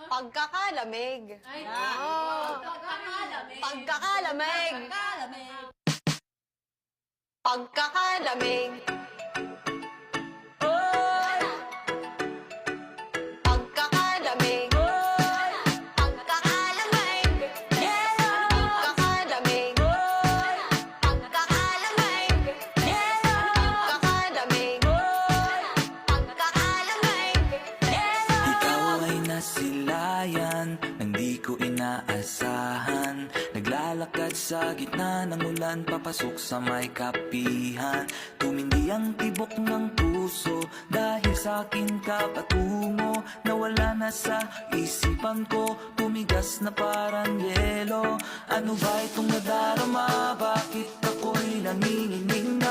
Pagkakalamig. Ay, Pagkakalamig. Pagkakalamig. Pagkakalamig. Pagkakalamig. Pagkakalamig. Pagkakalamig. Pagkakalamig. Pagkakalamig. Pagkakalamig. Ikaw ay nasilayan nang di ko inaasahan. Naglalakad sa gitna ng ulan, papasok sa may kapihan. Tumindi ang tibok ng puso dahil sa akin ka patungo. Nawala na sa isipan ko, tumigas na parang yelo. Ano ba itong nadarama? Bakit ako'y nanginginig na?